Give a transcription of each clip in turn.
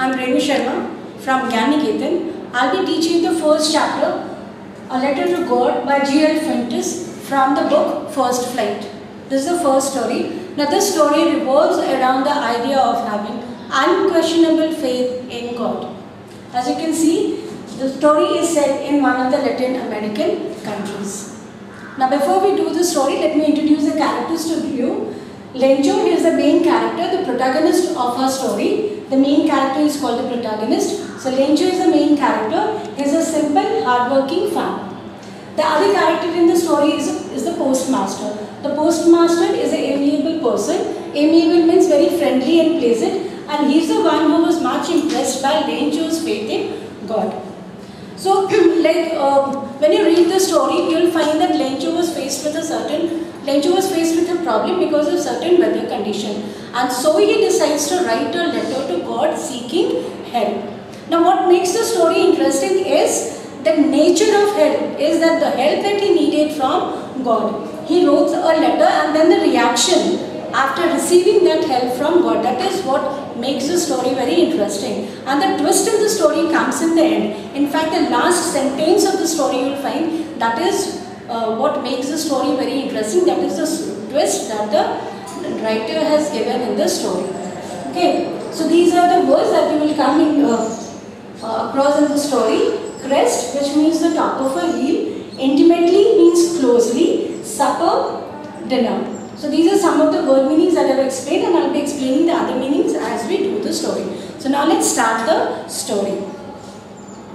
I'm Renu Sharma from Gyaniketan. I'll be teaching the first chapter, A Letter to God by G.L. Fuentes from the book First Flight. This is the first story. Now this story revolves around the idea of having unquestionable faith in God. As you can see, the story is set in one of the Latin American countries. Now before we do the story, let me introduce the characters to you. Lencho is the main character, the protagonist of her story. The main character is called the protagonist. So Lencho is the main character. He is a simple, hardworking farmer. The other character in the story is the postmaster. The postmaster is an amiable person. Amiable means very friendly and pleasant, and he is the one who was much impressed by Lencho's faith in God. So, when you read the story, you will find that Lencho was faced with a problem because of certain weather condition, and so he decides to write a letter to God seeking help. Now, what makes the story interesting is the nature of help, is that the help that he needed from God. He wrote a letter, and then the reaction after receiving that help from God, that is what makes the story very interesting. And the twist in the story comes in the end. In fact, the last sentence of the story you will find, that is what makes the story very interesting. That is the twist that the writer has given in the story. Okay, so these are the words that you will come in, across in the story. Crest, which means the top of a hill. Intimately means closely. Supper, dinner. So these are some of the word meanings that I have explained, and I will be explaining the other meanings as we do the story. So now let's start the story.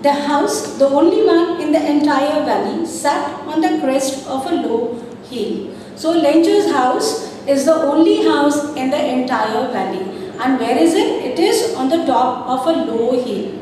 The house, the only one in the entire valley, sat on the crest of a low hill. So Lencho's house is the only house in the entire valley. And where is it? It is on the top of a low hill.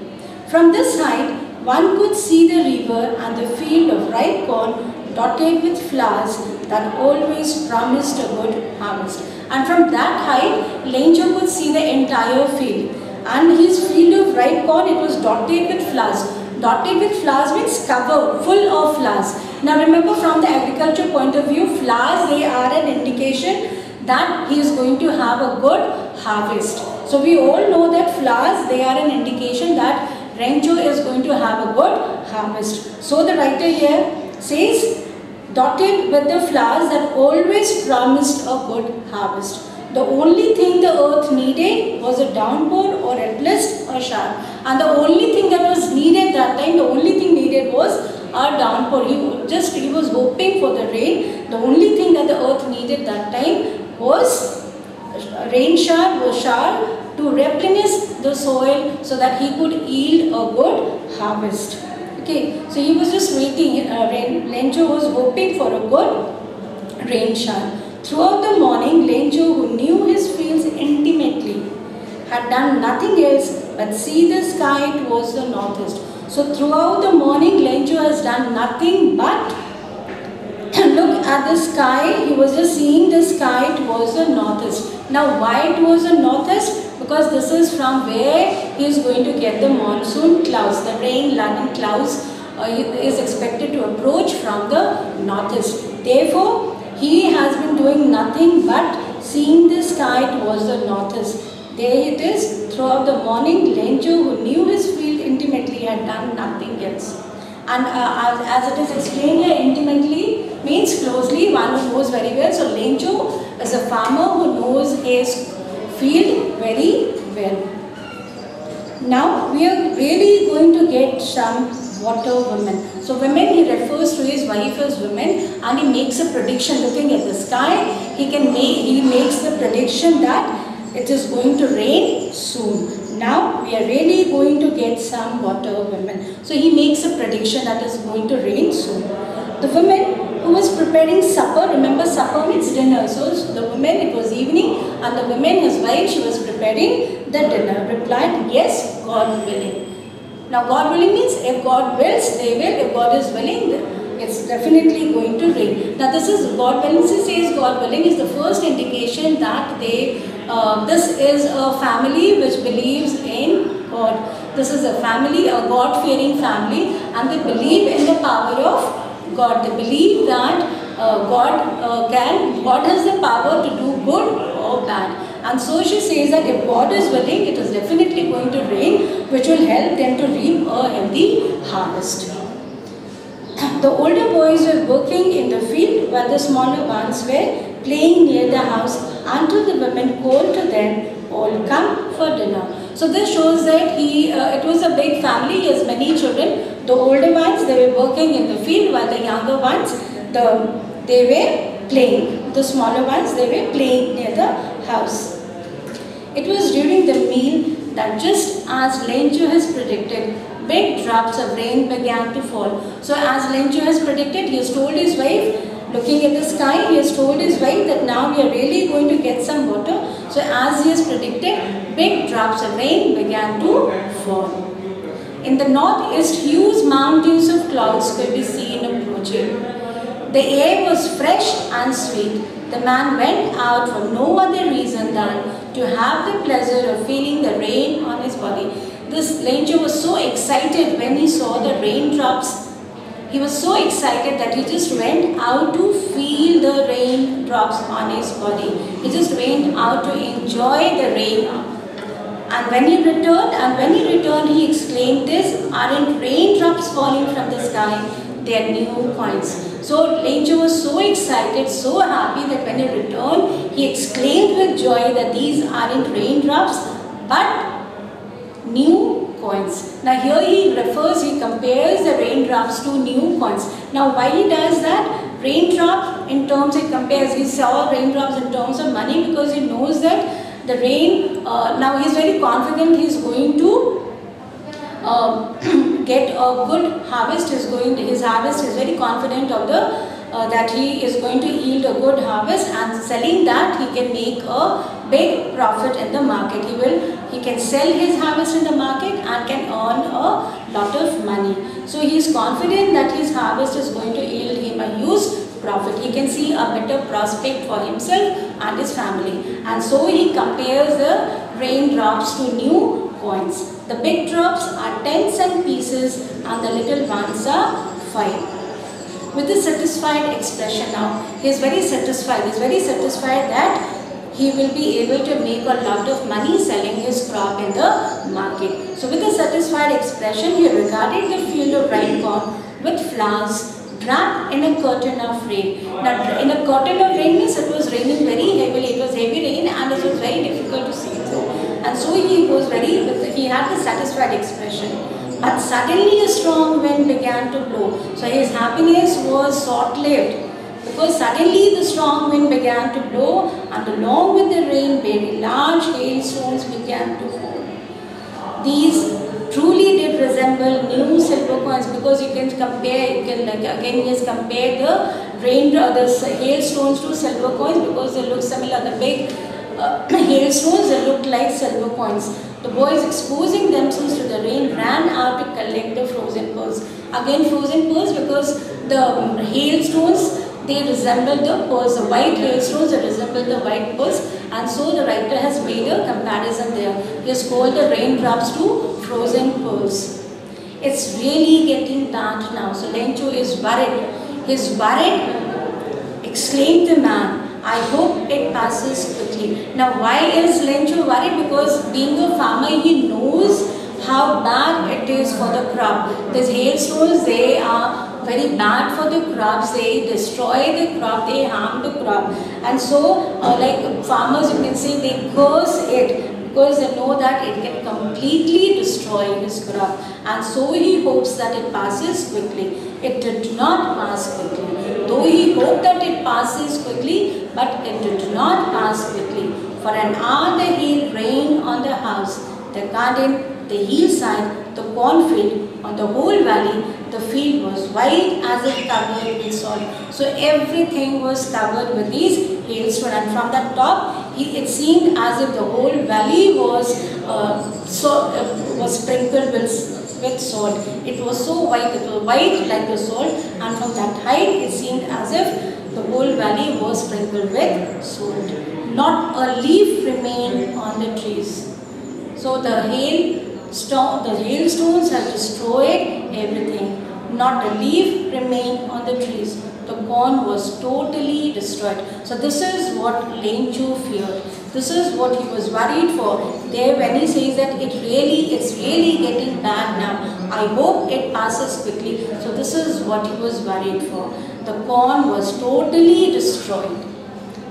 From this height, one could see the river and the field of ripe corn dotted with flowers that always promised a good harvest. And from that height, Lencho could see the entire field. And his field of ripe corn, it was dotted with flowers. Dotted with flowers means covered, full of flowers. Now remember, from the agriculture point of view, flowers, they are an indication that he is going to have a good harvest. So we all know that flowers, they are an indication that Lencho is going to have a good harvest. So the writer here says, dotted with the flowers that always promised a good harvest. The only thing the earth needed was a downpour, or at least a shower. And the only thing that was needed that time, the only thing needed was a downpour. He was hoping for the rain. The only thing that the earth needed that time was a rain shower to replenish the soil so that he could yield a good harvest. Okay, so he was just waiting. Lencho was hoping for a good rain shower. Throughout the morning, Lencho, who knew his fields intimately, had done nothing else but see the sky towards the northeast. So throughout the morning, Lencho has done nothing but look at the sky. He was just seeing the sky towards the northeast. Now why towards the northeast? Because this is from where he is going to get the monsoon clouds. The rain-laden clouds is expected to approach from the northeast. Therefore, he has been doing nothing but seeing the sky towards the northeast. There it is. Throughout the morning, Lencho, who knew his field intimately, had done nothing else. And as it is explained here, intimately means closely, one who knows very well. So Lencho is a farmer who knows his field very well. Now we are really going to get some water women. So women, he refers to his wife as women, and he makes a prediction looking at the sky. He makes the prediction that it is going to rain soon. Now we are really going to get some water women. So he makes a prediction that is going to rain soon. The woman who was preparing supper, remember supper means dinner. So the woman, it was evening, and the woman, his wife, she was preparing the dinner, replied, yes, God willing. Now God willing means if God wills, they will. If God is willing, it's definitely going to rain. Now this is God willing. She says God willing is the first indication that this is a family which believes in God. This is a family, a God-fearing family, and they believe in the power of God. They believe that God has the power to do good or bad. And so she says that if God is willing, it is definitely going to rain, which will help them to reap a healthy harvest. The older boys were working in the field while the smaller ones were playing near the house until the women called to them, all come for dinner. So this shows that it was a big family. He has many children. The older ones, they were working in the field, while the younger ones, they were playing. The smaller ones, they were playing near the house. It was during the meal that, just as Lencho has predicted, big drops of rain began to fall. So as Lencho has predicted, he has told his wife, looking at the sky, he has told his wife that now we are really going to get some water. So as he has predicted, big drops of rain began to fall. In the northeast, huge mountains of clouds could be seen approaching. The air was fresh and sweet. The man went out for no other reason than to have the pleasure of feeling the rain on his body. This Lencho was so excited when he saw the raindrops. He was so excited that he just went out to feel the raindrops on his body. He just went out to enjoy the rain. And when he returned, he exclaimed, "This aren't raindrops falling from the sky, they are new coins." So Lencho was so excited, so happy that when he returned, he exclaimed with joy that these aren't raindrops, but new coins. Now here he compares the raindrops to new coins. Now why he does that? Raindrop in terms, he compares, he saw raindrops in terms of money because he knows that the rain, now he is very confident he is going to get a good harvest. His harvest is very confident of that he is going to yield a good harvest, and selling that he can make a big profit in the market. He can sell his harvest in the market and can earn a lot of money. So he is confident that his harvest is going to yield him a huge profit. He can see a better prospect for himself and his family. And so he compares the raindrops to new coins. The big drops are 10 cent pieces and the little ones are 5. With a satisfied expression now, he is very satisfied. He is very satisfied that he will be able to make a lot of money selling his crop in the market. So with a satisfied expression, he regarded the field of ripe corn with flowers wrapped in a curtain of rain. Now in a curtain of rain means it was raining very heavily. It was heavy rain and it was very difficult to see. And so he had the satisfied expression. But suddenly a strong wind began to blow. So his happiness was short-lived, because suddenly the strong wind began to blow, and along with the rain, very large hailstones began to fall. These truly did resemble new silver coins, because again he has compared the hailstones to silver coins because they look similar. The big hailstones, they looked like silver coins. The boys, exposing themselves to the rain, ran out to collect the frozen pearls. Again frozen pearls, because the hailstones, they resemble the pearls. The white hailstones, they resemble the white pearls, and so the writer has made a comparison there. He has called the raindrops to frozen pearls. It's really getting dark now, so Lencho is worried. He's worried, exclaimed the man, "I hope it passes quickly." Now why is Lencho worried? Because being a farmer, he knows how bad it is for the crop. These hailstones, they are very bad for the crops. They destroy the crop, they harm the crop. And so like farmers, you can say, they curse it, because they know that it can completely destroy his crop. And so he hopes that it passes quickly. It did not pass quickly. Though he hoped that it passes quickly, but it did not pass quickly. For an hour the hail rained on the house, the garden, the hillside, the cornfield, on the whole valley. The field was white as if covered with salt. So everything was covered with these hailstones, and from the top, it seemed as if the whole valley was sprinkled with salt. It was so white, it was white like the salt, and from that height, it seemed as if the whole valley was sprinkled with salt. Not a leaf remained on the trees. So the hailstones have destroyed everything. Not a leaf remained on the trees. The corn was totally destroyed. So this is what Lencho feared. This is what he was worried for. There when he says that it's really getting bad now. I hope it passes quickly. So this is what he was worried for. The corn was totally destroyed.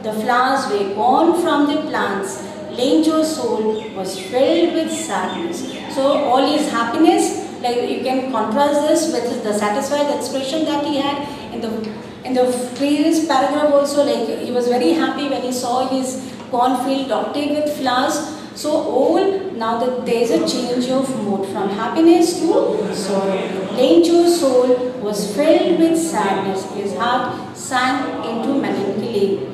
The flowers were gone from the plants. Lencho's soul was filled with sadness. So all his happiness, like you can contrast this with the satisfied expression that he had in the previous paragraph also. Like he was very happy when he saw his cornfield dotted with flowers. So all now that there is a change of mood from happiness to sorrow. Lencho's soul was filled with sadness. His heart sank into melancholy.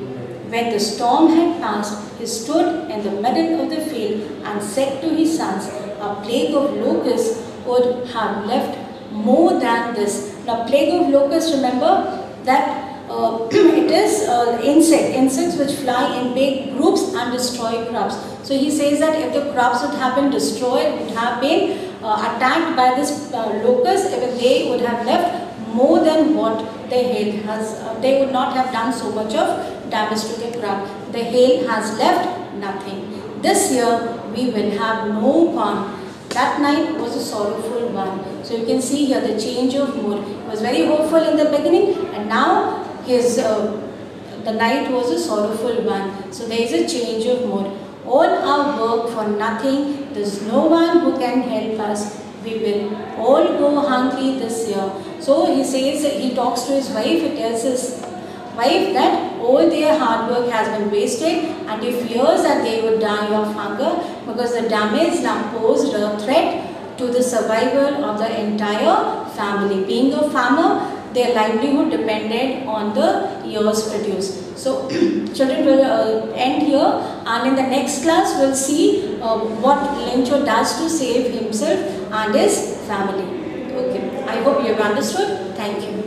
When the storm had passed, he stood in the middle of the field and said to his sons, a plague of locusts would have left more than this. Now, plague of locusts, remember that it is insects which fly in big groups and destroy crops. So he says that if the crops would have been destroyed, would have been attacked by this locust, if they would have left more than what the hail has, they would not have done so much of damage to the crop. The hail has left nothing. This year we will have no corn. That night was a sorrowful one. So you can see here the change of mood. He was very hopeful in the beginning, and now the night was a sorrowful one. So there is a change of mood. All our work for nothing. There is no one who can help us. We will all go hungry this year. So he says, he talks to his wife, he tells his wife that all their hard work has been wasted and he fears that they would die of hunger because the damage now posed a threat to the survival of the entire family. Being a farmer, their livelihood depended on the year's produce. So children will end here, and in the next class we will see what Lencho does to save himself and his family. Okay, I hope you have understood. Thank you.